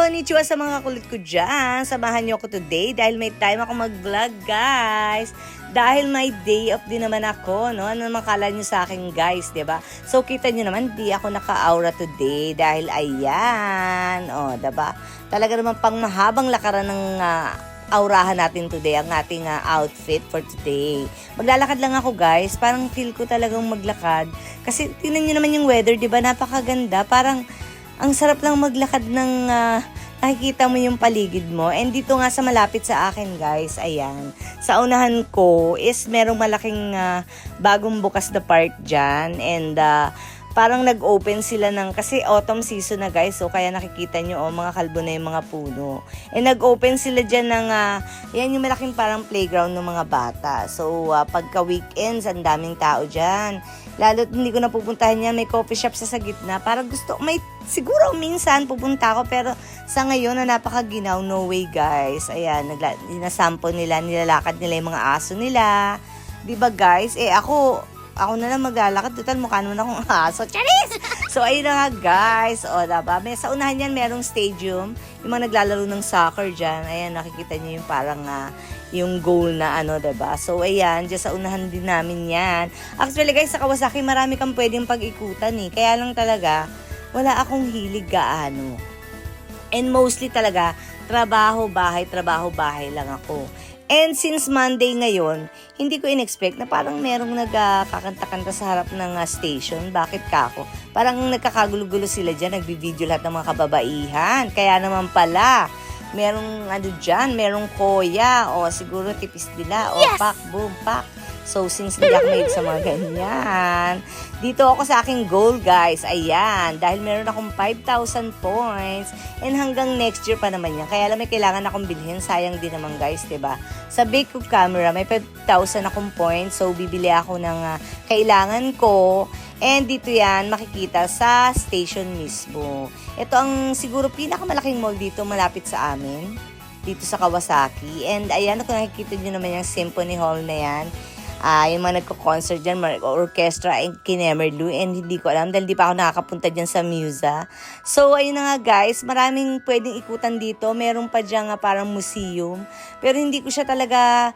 Konnichiwa sa mga kulit ko dyan. Samahan niyo ako today dahil may time ako mag-vlog, guys. Dahil may day off din naman ako, no? Ano naman kala niyo sa akin, guys, diba? So, kita niyo naman, di ako naka-aura today dahil ayan. O, diba? Talaga naman pang mahabang lakaran ng aurahan natin today, ang ating outfit for today. Maglalakad lang ako, guys. Parang feel ko talagang maglakad. Kasi, tingnan niyo naman yung weather, diba? Napakaganda. Parang, ang sarap lang maglakad ng nakikita mo yung paligid mo. And dito nga sa malapit sa akin, guys, ayan. Sa unahan ko is merong malaking bagong bukas na park dyan. And parang nag-open sila ng, kasi autumn season na, guys. So kaya nakikita nyo, mga kalbo na yung mga puno. And nag-open sila dyan ng, yan yung malaking parang playground ng mga bata. So pagka weekends, ang daming tao dyan. Lalo't hindi ko napupuntahan yan, may coffee shop sa gitna. Parang gusto, siguro minsan pupunta ako, pero sa ngayon na napakaginaw, no way, guys. Ayan, nasampo nila, nilalakad nila yung mga aso nila. Diba, guys? Ako na lang maglalakad. Total, mukha naman akong aso. Charis! So, ayun na nga, guys. O, diba? Sa unahan yan, merong stadium. Yung mga naglalaro ng soccer dyan. Ayan, nakikita nyo yung parang yung goal na diba? So, ayan, dyan sa unahan din namin yan. Actually, guys, sa Kawasaki, marami kang pwedeng pag-ikutan eh. Kaya lang talaga, wala akong hilig gaano. And mostly talaga, trabaho-bahay lang ako. And since Monday ngayon, hindi ko in-expect na parang merong nagkakanta-kanta sa harap ng station. Bakit ka ako? Parang nagkakagulo-gulo sila dyan, nagbibideo lahat ng mga kababaihan. Kaya naman pala, merong dyan, merong koya, o siguro tipis nila, o yes! Pak, boom, pak. So, since hindi ako mahilig sa mga ganyan, dito ako sa aking goal, guys. Ayan, dahil meron akong 5,000 points, and hanggang next year pa naman yan. Kaya lang may kailangan akong bilhin, sayang din naman, guys, diba? Sa Big Camera, may 5,000 akong points, so bibili ako ng kailangan ko. And dito yan, makikita sa station mismo. Ito ang siguro pinakamalaking mall dito, malapit sa amin. Dito sa Kawasaki. And ayan, kung nakikita nyo naman yung Symphony Hall na yan. Yung mga nagko-concert dyan, orchestra and Kinemerlu. And hindi ko alam dahil di pa ako nakakapunta dyan sa Musa. So, ayun na nga, guys. Maraming pwedeng ikutan dito. Meron pa dyan parang museum. Pero hindi ko siya talaga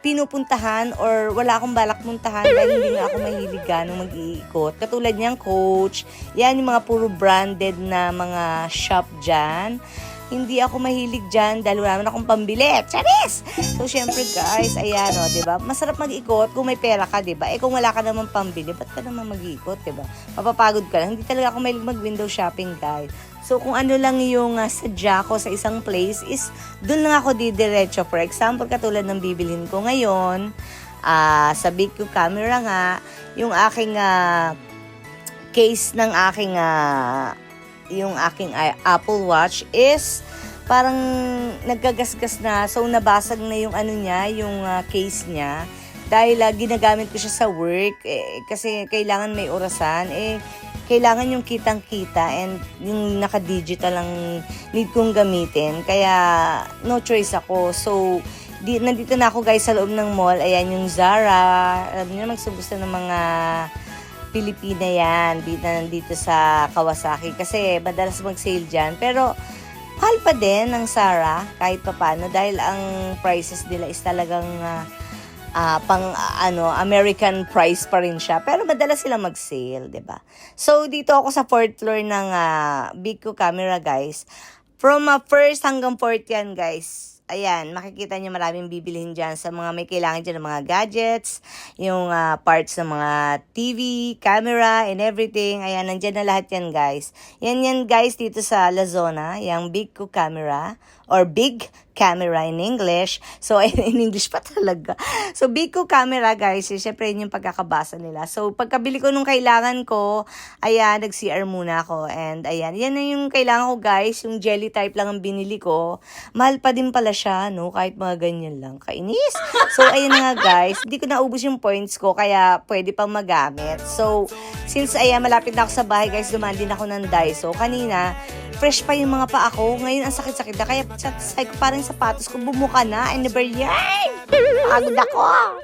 pinupuntahan or wala akong balak puntahan dahil hindi nga ako mahilig ganong mag-iikot. Katulad niyang Coach, yan yung mga puro branded na mga shop dyan. Hindi ako mahilig dyan dahil wala naman akong pambili. Charis! So, syempre guys, ayan diba? Masarap mag-ikot kung may pera ka, diba? Kung wala ka naman pambili, ba't ka naman mag-ikot, diba? Mapapagod ka lang. Hindi talaga ako mahilig mag-window shopping, guys. So, kung ano lang yung sadya ko sa isang place is, dun lang ako didiretso. For example, katulad ng bibilhin ko ngayon, sa Big Camera nga, yung aking case ng aking yung aking Apple Watch is parang naggagasgas na. So, nabasag na yung niya, yung case niya. Dahil ginagamit ko siya sa work. Kasi kailangan may orasan. Kailangan yung kitang-kita and yung naka-digital ang need kong gamitin. Kaya, no choice ako. So, nandito na ako, guys, sa loob ng mall. Ayan yung Zara. Alam niyo, magsubusta ng mga Pilipina yan, nandito sa Kawasaki kasi madalas mag-sale dyan. Pero mahal pa din ng Zara kahit papano dahil ang prices nila is talagang American price pa rin siya. Pero madalas sila mag-sale, 'di ba? So dito ako sa 4th floor ng Big Camera, guys. From first hanggang 4th yan, guys. Ayan, makikita nyo maraming bibilihin dyan sa mga may kailangan dyan ng mga gadgets, yung parts ng mga TV, camera, and everything. Ayan, nandyan na lahat yan, guys. Yan, guys, dito sa Lazona, yung Big Camera, or Big Camera in English. So, in English pa talaga. So, Big Camera, guys, syempre yun yung pagkakabasa nila. So, pagkabili ko nung kailangan ko, ayan, nag-CR muna ako. And, ayan, yan na yung kailangan ko, guys. Yung jelly type lang ang binili ko. Mahal pa din pala siya, no? Kahit mga ganyan lang. Kainis. So, ayun nga, guys. Hindi ko naubos yung points ko, kaya pwede pang magamit. So, since, ayan, malapit na ako sa bahay, guys, dumaan din ako ng Daiso. Kanina, fresh pa yung mga paa ko. Ngayon, ang sakit-sakit na. Kaya, sabi ko, parang sapatos ko, bumuka na. And never yan! Pagod ako!